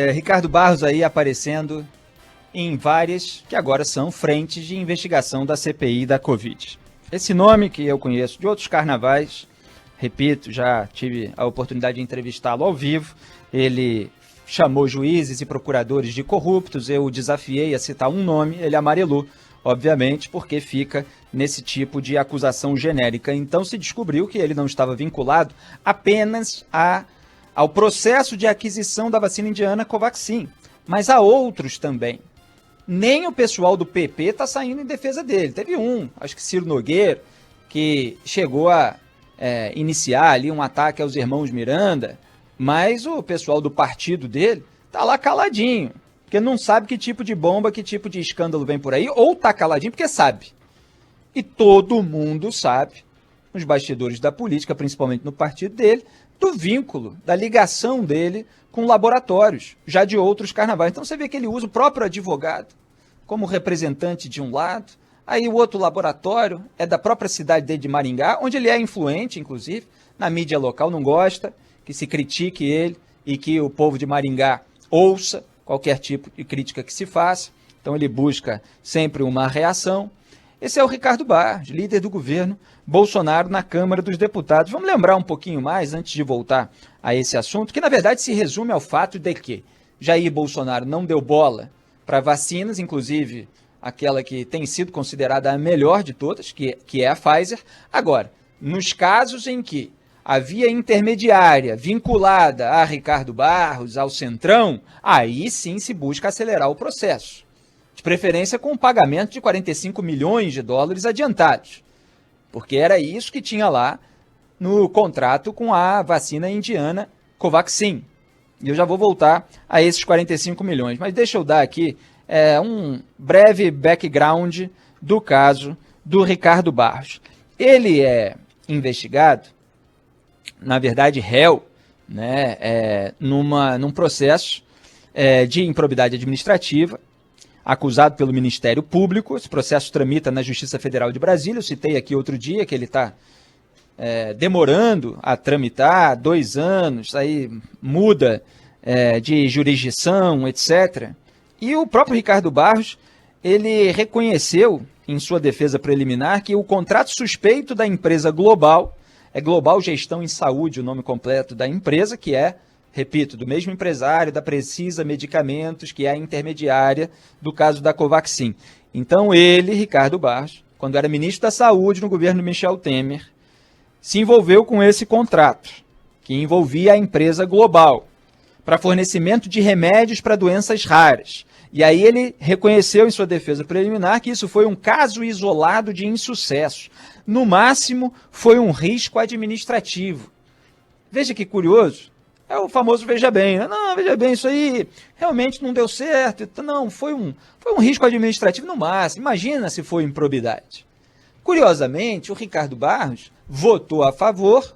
Ricardo Barros aí aparecendo em várias, que agora são frentes de investigação da CPI da Covid. Esse nome que eu conheço de outros carnavais, repito, já tive a oportunidade de entrevistá-lo ao vivo, ele chamou juízes e procuradores de corruptos, eu o desafiei a citar um nome, ele amarelou, obviamente, porque fica nesse tipo de acusação genérica. Então se descobriu que ele não estava vinculado apenas ao processo de aquisição da vacina indiana Covaxin, mas a outros também. Nem o pessoal do PP está saindo em defesa dele. Teve acho que Ciro Nogueira, que chegou a iniciar ali um ataque aos irmãos Miranda, mas o pessoal do partido dele está lá caladinho, porque não sabe que tipo de bomba, que tipo de escândalo vem por aí, ou está caladinho porque sabe. E todo mundo sabe, nos bastidores da política, principalmente no partido dele, do vínculo, da ligação dele com laboratórios, já de outros carnavais. Então você vê que ele usa o próprio advogado como representante de um lado, aí o outro laboratório é da própria cidade dele de Maringá, onde ele é influente, inclusive, na mídia local, não gosta que se critique ele e que o povo de Maringá ouça qualquer tipo de crítica que se faça, então ele busca sempre uma reação. Esse é o Ricardo Barros, líder do governo Bolsonaro na Câmara dos Deputados. Vamos lembrar um pouquinho mais, antes de voltar a esse assunto, que na verdade se resume ao fato de que Jair Bolsonaro não deu bola para vacinas, inclusive aquela que tem sido considerada a melhor de todas, que é a Pfizer. Agora, nos casos em que a via intermediária vinculada a Ricardo Barros, ao Centrão, aí sim se busca acelerar o processo. De preferência com o pagamento de 45 milhões de dólares adiantados, porque era isso que tinha lá no contrato com a vacina indiana Covaxin. E eu já vou voltar a esses 45 milhões, mas deixa eu dar aqui um breve background do caso do Ricardo Barros. Ele é investigado, na verdade réu, né, num processo de improbidade administrativa, acusado pelo Ministério Público. Esse processo tramita na Justiça Federal de Brasília. Eu citei aqui outro dia que ele está demorando a tramitar, 2 anos, aí muda de jurisdição, etc. E o próprio Ricardo Barros, ele reconheceu em sua defesa preliminar que o contrato suspeito da empresa Global, Global Gestão em Saúde, o nome completo da empresa, que é, repito, do mesmo empresário, da Precisa Medicamentos, que é a intermediária do caso da Covaxin. Então ele, Ricardo Barros, quando era ministro da Saúde no governo Michel Temer, se envolveu com esse contrato, que envolvia a empresa Global, para fornecimento de remédios para doenças raras. E aí ele reconheceu em sua defesa preliminar que isso foi um caso isolado de insucesso. No máximo, foi um risco administrativo. Veja que curioso. É o famoso veja bem. Não, veja bem, isso aí realmente não deu certo. Não, foi um risco administrativo no máximo. Imagina se foi improbidade. Curiosamente, o Ricardo Barros votou a favor,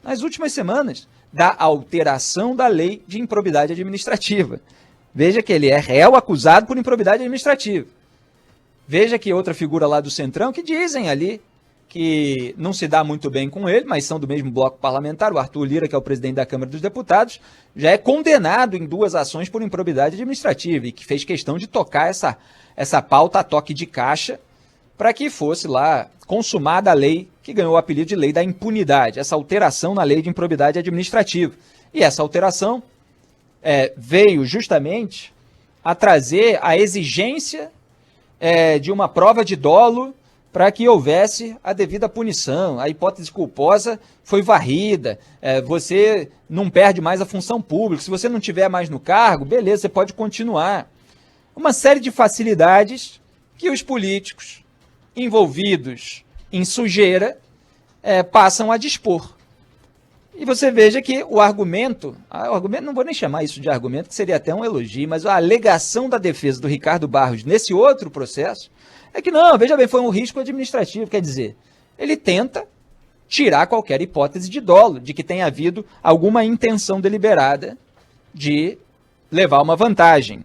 nas últimas semanas, da alteração da lei de improbidade administrativa. Veja que ele é réu acusado por improbidade administrativa. Veja que outra figura lá do Centrão, que dizem ali que não se dá muito bem com ele, mas são do mesmo bloco parlamentar, o Arthur Lira, que é o presidente da Câmara dos Deputados, já é condenado em 2 ações por improbidade administrativa e que fez questão de tocar essa pauta a toque de caixa para que fosse lá consumada a lei que ganhou o apelido de lei da impunidade, essa alteração na lei de improbidade administrativa. E essa alteração veio justamente a trazer a exigência de uma prova de dolo para que houvesse a devida punição. A hipótese culposa foi varrida, você não perde mais a função pública, se você não estiver mais no cargo, beleza, você pode continuar. Uma série de facilidades que os políticos envolvidos em sujeira passam a dispor. E você veja que o argumento, não vou nem chamar isso de argumento, que seria até um elogio, mas a alegação da defesa do Ricardo Barros nesse outro processo é que não, veja bem, foi um risco administrativo, quer dizer, ele tenta tirar qualquer hipótese de dolo, de que tenha havido alguma intenção deliberada de levar uma vantagem.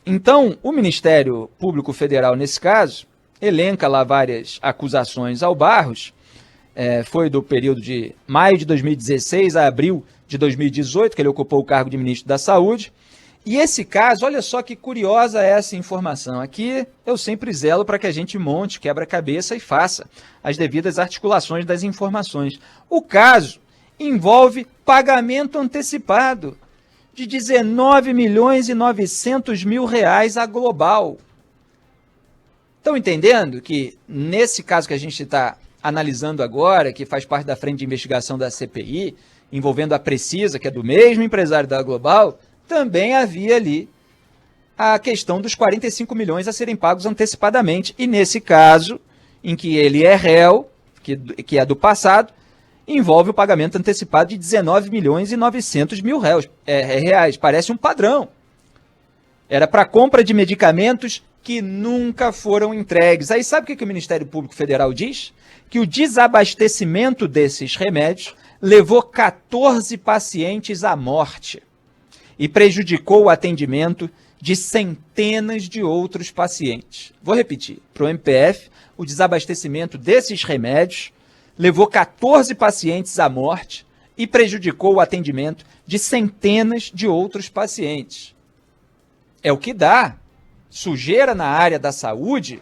Então, o Ministério Público Federal, nesse caso, elenca lá várias acusações ao Barros, foi do período de maio de 2016 a abril de 2018, que ele ocupou o cargo de ministro da Saúde. E esse caso, olha só que curiosa essa informação. Aqui eu sempre zelo para que a gente monte, quebra-cabeça e faça as devidas articulações das informações. O caso envolve pagamento antecipado de 19.900.000 reais à Global. Estão entendendo que nesse caso que a gente está analisando agora, que faz parte da frente de investigação da CPI, envolvendo a Precisa, que é do mesmo empresário da Global, também havia ali a questão dos 45 milhões a serem pagos antecipadamente. E nesse caso, em que ele é réu, que é do passado, envolve o pagamento antecipado de 19.900.000 reais. Parece um padrão. Era para compra de medicamentos que nunca foram entregues. Aí sabe o que o Ministério Público Federal diz? Que o desabastecimento desses remédios levou 14 pacientes à morte e prejudicou o atendimento de centenas de outros pacientes. Vou repetir, para o MPF, o desabastecimento desses remédios levou 14 pacientes à morte e prejudicou o atendimento de centenas de outros pacientes. É o que dá. Sujeira na área da saúde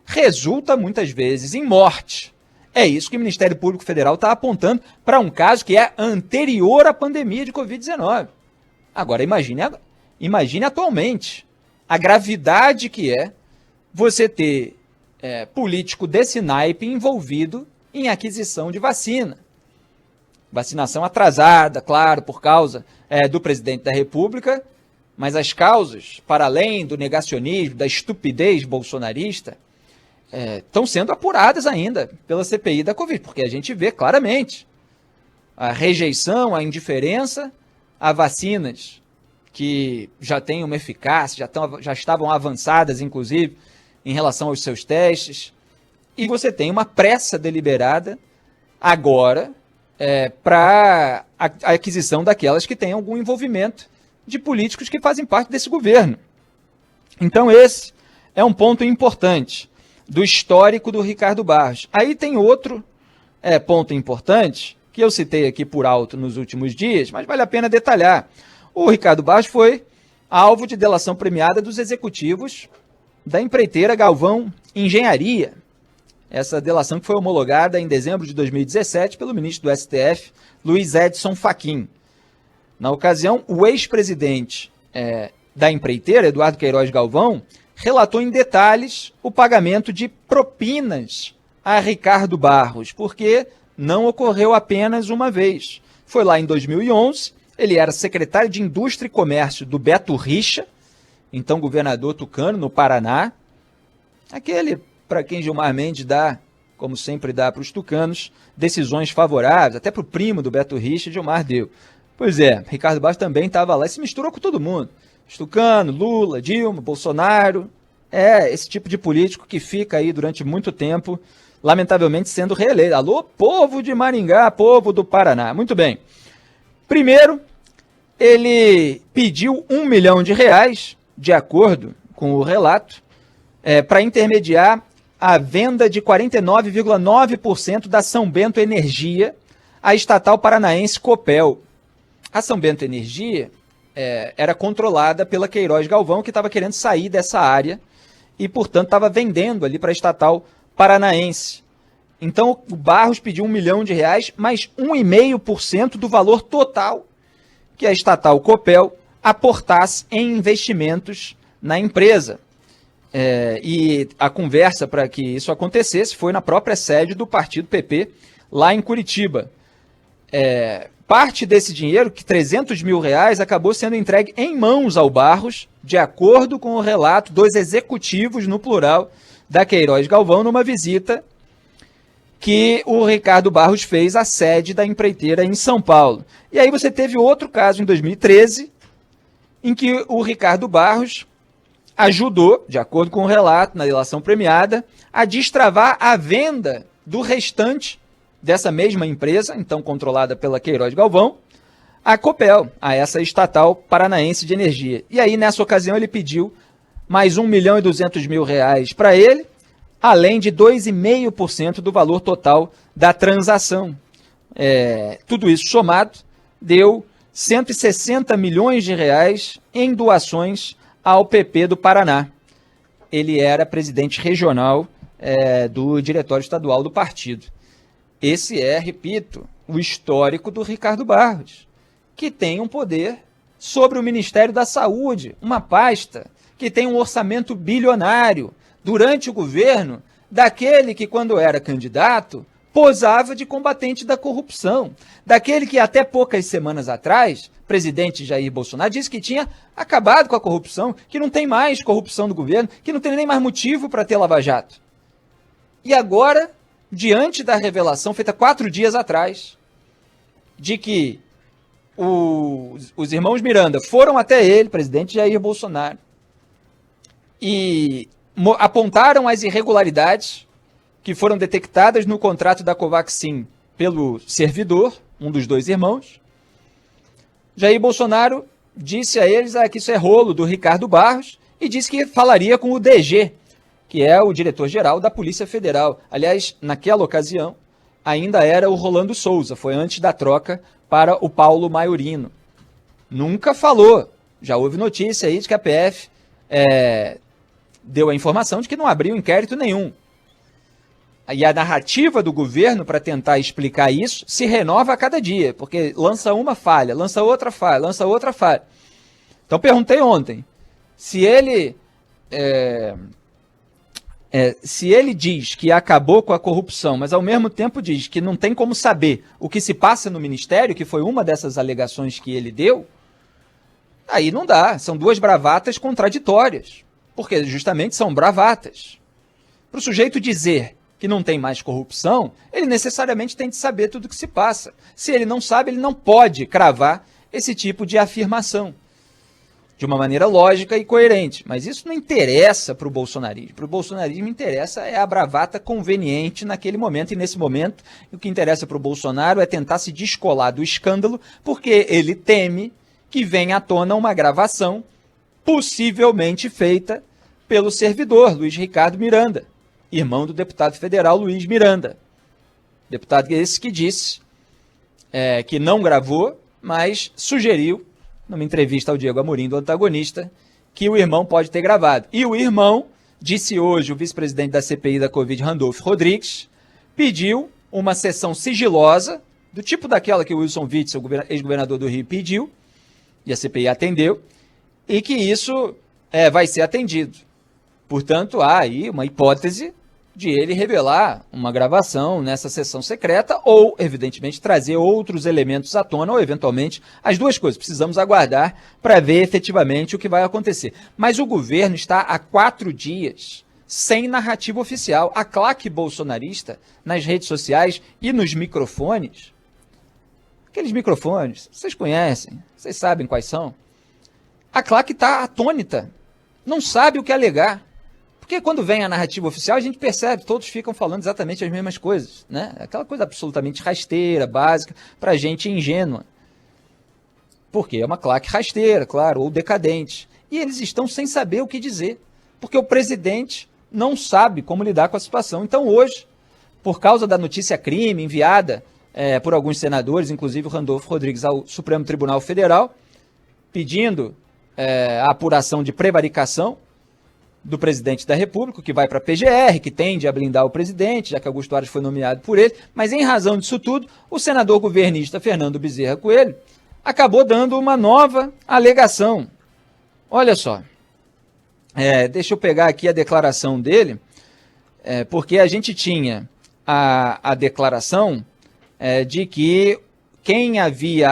resulta muitas vezes em morte. É isso que o Ministério Público Federal está apontando para um caso que é anterior à pandemia de Covid-19. Agora, imagine atualmente a gravidade que é você ter político desse naipe envolvido em aquisição de vacina. Vacinação atrasada, claro, por causa do presidente da República, mas as causas, para além do negacionismo, da estupidez bolsonarista, estão sendo apuradas ainda pela CPI da Covid, porque a gente vê claramente a rejeição, a indiferença a vacinas que já têm uma eficácia, já estavam avançadas, inclusive, em relação aos seus testes, e você tem uma pressa deliberada agora para a aquisição daquelas que têm algum envolvimento de políticos que fazem parte desse governo. Então esse é um ponto importante do histórico do Ricardo Barros. Aí tem outro ponto importante, que eu citei aqui por alto nos últimos dias, mas vale a pena detalhar. O Ricardo Barros foi alvo de delação premiada dos executivos da empreiteira Galvão Engenharia. Essa delação que foi homologada em dezembro de 2017 pelo ministro do STF, Luiz Edson Fachin. Na ocasião, o ex-presidente da empreiteira, Eduardo Queiroz Galvão, relatou em detalhes o pagamento de propinas a Ricardo Barros, porque não ocorreu apenas uma vez. Foi lá em 2011, ele era secretário de Indústria e Comércio do Beto Richa, então governador tucano, no Paraná. Aquele para quem Gilmar Mendes dá, como sempre dá para os tucanos, decisões favoráveis, até para o primo do Beto Richa, Gilmar deu. Pois é, Ricardo Barros também estava lá e se misturou com todo mundo. Tucano, Lula, Dilma, Bolsonaro, esse tipo de político que fica aí durante muito tempo, lamentavelmente sendo reeleito. Alô, povo de Maringá, povo do Paraná. Muito bem. Primeiro, ele pediu R$1 milhão, de acordo com o relato, para intermediar a venda de 49,9% da São Bento Energia à estatal paranaense Copel. A São Bento Energia era controlada pela Queiroz Galvão, que estava querendo sair dessa área e, portanto, estava vendendo ali para a estatal paranaense. Então, o Barros pediu R$1 milhão, mais 1,5% do valor total que a estatal Copel aportasse em investimentos na empresa. E a conversa para que isso acontecesse foi na própria sede do partido PP, lá em Curitiba. Parte desse dinheiro, que R$300 mil, acabou sendo entregue em mãos ao Barros, de acordo com o relato dos executivos, no plural, da Queiroz Galvão, numa visita que o Ricardo Barros fez à sede da empreiteira em São Paulo. E aí você teve outro caso em 2013, em que o Ricardo Barros ajudou, de acordo com o relato na delação premiada, a destravar a venda do restante dessa mesma empresa, então controlada pela Queiroz Galvão, a Copel, a essa estatal paranaense de energia. E aí, nessa ocasião, ele pediu mais R$1 milhão e 200 mil para ele, além de 2,5% do valor total da transação. tudo isso somado deu 160 milhões de reais em doações ao PP do Paraná. Ele era presidente regional do diretório estadual do partido. Esse repito, o histórico do Ricardo Barros, que tem um poder sobre o Ministério da Saúde, uma pasta que tem um orçamento bilionário durante o governo daquele que, quando era candidato, posava de combatente da corrupção, daquele que até poucas semanas atrás, presidente Jair Bolsonaro, disse que tinha acabado com a corrupção, que não tem mais corrupção no governo, que não tem nem mais motivo para ter lava-jato. E agora, diante da revelação feita 4 dias atrás, de que os irmãos Miranda foram até ele, presidente Jair Bolsonaro, e apontaram as irregularidades que foram detectadas no contrato da Covaxin pelo servidor, um dos 2 irmãos. Jair Bolsonaro disse a eles que isso é rolo do Ricardo Barros e disse que falaria com o DG, que é o diretor-geral da Polícia Federal. Aliás, naquela ocasião, ainda era o Rolando Souza, foi antes da troca para o Paulo Maiorino. Nunca falou. Já houve notícia aí de que a PF deu a informação de que não abriu inquérito nenhum. E a narrativa do governo para tentar explicar isso se renova a cada dia, porque lança uma falha, lança outra falha, lança outra falha. Então perguntei ontem, se ele diz que acabou com a corrupção, mas ao mesmo tempo diz que não tem como saber o que se passa no Ministério, que foi uma dessas alegações que ele deu, aí não dá, são 2 bravatas contraditórias, porque justamente são bravatas. Para o sujeito dizer que não tem mais corrupção, ele necessariamente tem de saber tudo o que se passa. Se ele não sabe, ele não pode cravar esse tipo de afirmação de uma maneira lógica e coerente. Mas isso não interessa para o bolsonarismo. Para o bolsonarismo interessa a bravata conveniente naquele momento, e nesse momento o que interessa para o Bolsonaro é tentar se descolar do escândalo, porque ele teme que venha à tona uma gravação possivelmente feita pelo servidor, Luiz Ricardo Miranda, irmão do deputado federal Luiz Miranda. Deputado esse que disse que não gravou, mas sugeriu, numa entrevista ao Diego Amorim, do Antagonista, que o irmão pode ter gravado. E o irmão, disse hoje o vice-presidente da CPI da Covid, Randolfo Rodrigues, pediu uma sessão sigilosa, do tipo daquela que o Wilson Witzel, ex-governador do Rio, pediu, e a CPI atendeu, e que isso vai ser atendido. Portanto, há aí uma hipótese de ele revelar uma gravação nessa sessão secreta ou, evidentemente, trazer outros elementos à tona ou, eventualmente, as 2 coisas. Precisamos aguardar para ver efetivamente o que vai acontecer. Mas o governo está há 4 dias sem narrativa oficial. A claque bolsonarista, nas redes sociais e nos microfones, aqueles microfones, vocês conhecem, vocês sabem quais são, a claque está atônita, não sabe o que alegar. Porque quando vem a narrativa oficial, a gente percebe, todos ficam falando exatamente as mesmas coisas, né? Aquela coisa absolutamente rasteira, básica, para gente ingênua. Porque é uma claque rasteira, claro, ou decadente. E eles estão sem saber o que dizer, porque o presidente não sabe como lidar com a situação. Então hoje, por causa da notícia crime enviada por alguns senadores, inclusive o Randolfo Rodrigues ao Supremo Tribunal Federal, pedindo a apuração de prevaricação do presidente da República, que vai para a PGR, que tende a blindar o presidente, já que Augusto Aras foi nomeado por ele, mas em razão disso tudo, o senador governista Fernando Bezerra Coelho acabou dando uma nova alegação. Olha só, deixa eu pegar aqui a declaração dele, porque a gente tinha a declaração de que quem havia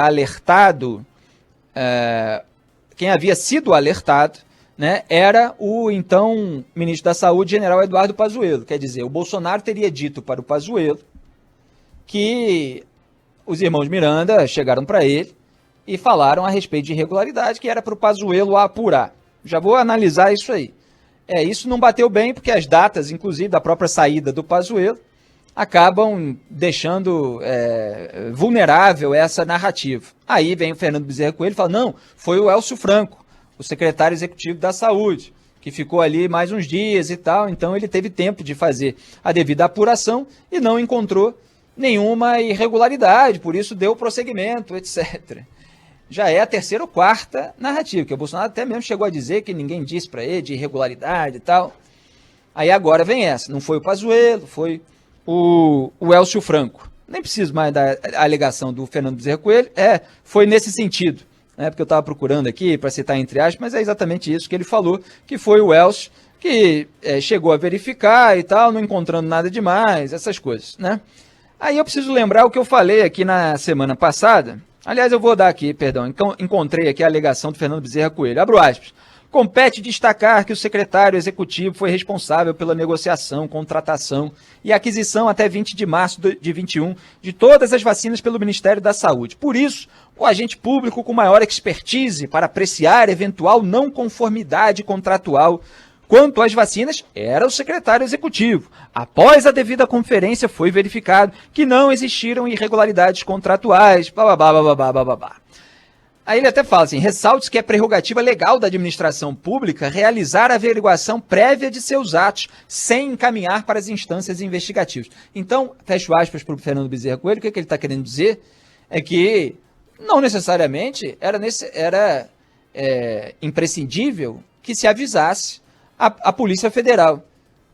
sido alertado, né, era o então ministro da Saúde, general Eduardo Pazuello. Quer dizer, o Bolsonaro teria dito para o Pazuello que os irmãos Miranda chegaram para ele e falaram a respeito de irregularidade, que era para o Pazuello apurar. Já vou analisar isso aí. Isso não bateu bem, porque as datas, inclusive, da própria saída do Pazuello, acabam deixando vulnerável essa narrativa. Aí vem o Fernando Bezerra Coelho e fala, não, foi o Elcio Franco, o secretário executivo da Saúde, que ficou ali mais uns dias e tal, então ele teve tempo de fazer a devida apuração e não encontrou nenhuma irregularidade, por isso deu prosseguimento, etc. Já é a terceira ou quarta narrativa, que o Bolsonaro até mesmo chegou a dizer que ninguém disse para ele de irregularidade e tal. Aí agora vem essa, não foi o Pazuello, foi o Elcio Franco. Nem preciso mais da alegação do Fernando Bezerra Coelho, foi nesse sentido, né, porque eu estava procurando aqui para citar entre aspas, mas é exatamente isso que ele falou, que foi o Elcio que chegou a verificar e tal, não encontrando nada demais, essas coisas, né? Aí eu preciso lembrar o que eu falei aqui na semana passada. Aliás, eu vou dar aqui, perdão, encontrei aqui a alegação do Fernando Bezerra Coelho, abro aspas. Compete destacar que o secretário executivo foi responsável pela negociação, contratação e aquisição até 20 de março de 21 de todas as vacinas pelo Ministério da Saúde. Por isso, o agente público com maior expertise para apreciar eventual não conformidade contratual quanto às vacinas era o secretário executivo. Após a devida conferência, foi verificado que não existiram irregularidades contratuais, bababá. Aí ele até fala assim, ressalte que é prerrogativa legal da administração pública realizar a averiguação prévia de seus atos, sem encaminhar para as instâncias investigativas. Então, fecho aspas para o Fernando Bezerra Coelho, o que ele está querendo dizer é que não necessariamente era imprescindível que se avisasse a Polícia Federal.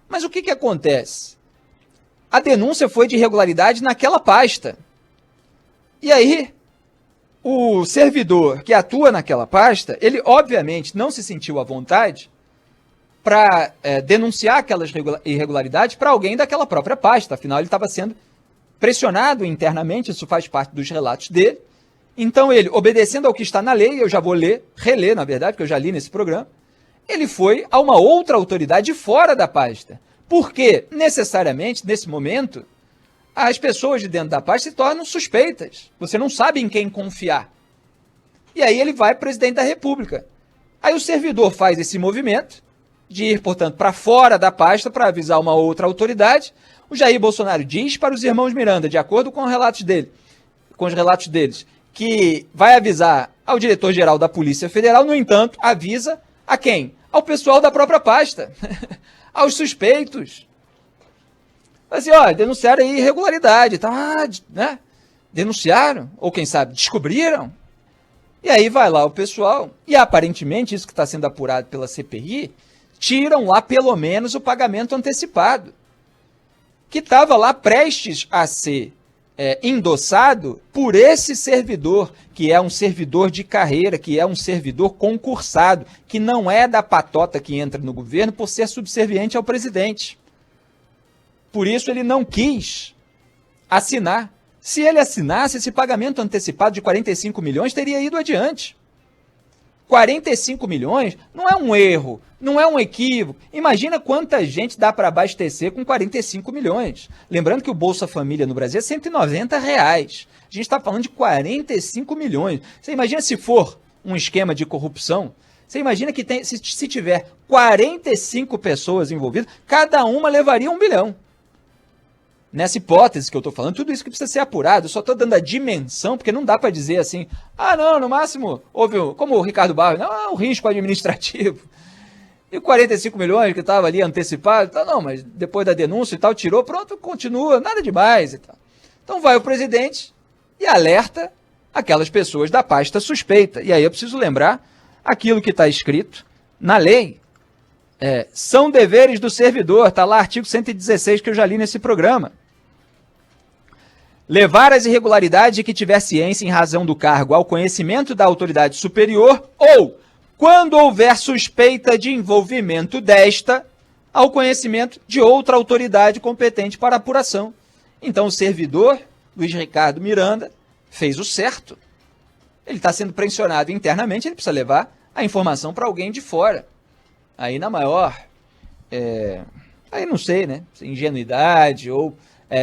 Mas o que acontece? A denúncia foi de irregularidade naquela pasta. E aí, o servidor que atua naquela pasta, ele obviamente não se sentiu à vontade para denunciar aquelas irregularidades para alguém daquela própria pasta. Afinal, ele estava sendo pressionado internamente, isso faz parte dos relatos dele. Então, ele, obedecendo ao que está na lei, eu já vou reler, na verdade, porque eu já li nesse programa, ele foi a uma outra autoridade fora da pasta. Porque, necessariamente, nesse momento, as pessoas de dentro da pasta se tornam suspeitas. Você não sabe em quem confiar. E aí ele vai para o presidente da República. Aí o servidor faz esse movimento de ir, portanto, para fora da pasta para avisar uma outra autoridade. O Jair Bolsonaro diz para os irmãos Miranda, de acordo com os relatos deles, que vai avisar ao diretor-geral da Polícia Federal, no entanto, avisa a quem? Ao pessoal da própria pasta, aos suspeitos. Assim, denunciaram aí irregularidade, tá, né? Denunciaram, ou quem sabe, descobriram. E aí vai lá o pessoal, e aparentemente isso que está sendo apurado pela CPI, tiram lá pelo menos o pagamento antecipado, que estava lá prestes a ser endossado por esse servidor, que é um servidor de carreira, que é um servidor concursado, que não é da patota que entra no governo por ser subserviente ao presidente. Por isso ele não quis assinar. Se ele assinasse, esse pagamento antecipado de 45 milhões teria ido adiante. 45 milhões não é um erro, não é um equívoco. Imagina quanta gente dá para abastecer com 45 milhões. Lembrando que o Bolsa Família no Brasil é R$190. A gente está falando de 45 milhões. Você imagina se for um esquema de corrupção? Você imagina que se tiver 45 pessoas envolvidas, cada uma levaria R$1 bilhão. Nessa hipótese que eu estou falando, tudo isso que precisa ser apurado, eu só estou dando a dimensão, porque não dá para dizer assim, não, no máximo, houve, como o Ricardo Barros, não, um risco administrativo. E 45 milhões que estava ali antecipado, não, mas depois da denúncia e tal, tirou, pronto, continua, nada demais e tal. Então vai o presidente e alerta aquelas pessoas da pasta suspeita. E aí eu preciso lembrar aquilo que está escrito na lei. São deveres do servidor, está lá artigo 116 que eu já li nesse programa. Levar as irregularidades de que tiver ciência em razão do cargo ao conhecimento da autoridade superior ou, quando houver suspeita de envolvimento desta, ao conhecimento de outra autoridade competente para apuração. Então o servidor, Luiz Ricardo Miranda, fez o certo. Ele está sendo pressionado internamente, ele precisa levar a informação para alguém de fora. Aí na maior, aí não sei, né, ingenuidade ou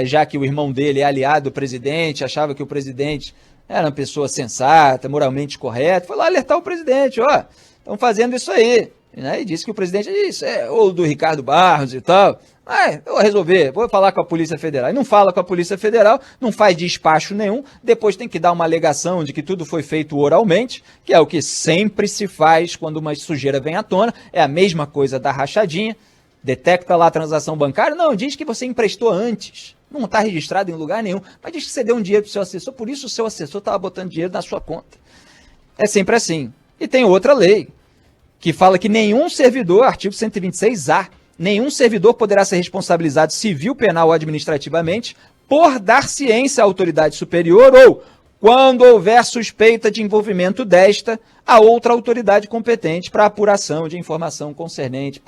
já que o irmão dele é aliado do presidente, achava que o presidente era uma pessoa sensata, moralmente correta, foi lá alertar o presidente, estão fazendo isso aí. E disse que o presidente disse, ou do Ricardo Barros e tal, eu vou resolver, vou falar com a Polícia Federal. E não fala com a Polícia Federal, não faz despacho nenhum, depois tem que dar uma alegação de que tudo foi feito oralmente, que é o que sempre se faz quando uma sujeira vem à tona, é a mesma coisa da rachadinha, detecta lá a transação bancária, não, diz que você emprestou antes. Não está registrado em lugar nenhum, mas diz que você deu um dinheiro para o seu assessor, por isso o seu assessor estava botando dinheiro na sua conta. É sempre assim. E tem outra lei, que fala que nenhum servidor, artigo 126A, nenhum servidor poderá ser responsabilizado civil, penal ou administrativamente por dar ciência à autoridade superior ou, quando houver suspeita de envolvimento desta, a outra autoridade competente para apuração de informação concernente,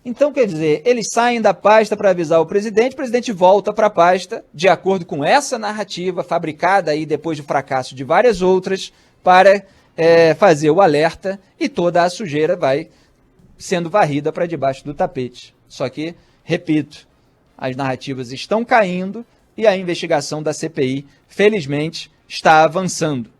Então, quer dizer, eles saem da pasta para avisar o presidente volta para a pasta, de acordo com essa narrativa fabricada aí depois do fracasso de várias outras, para fazer o alerta e toda a sujeira vai sendo varrida para debaixo do tapete. Só que, repito, as narrativas estão caindo e a investigação da CPI, felizmente, está avançando.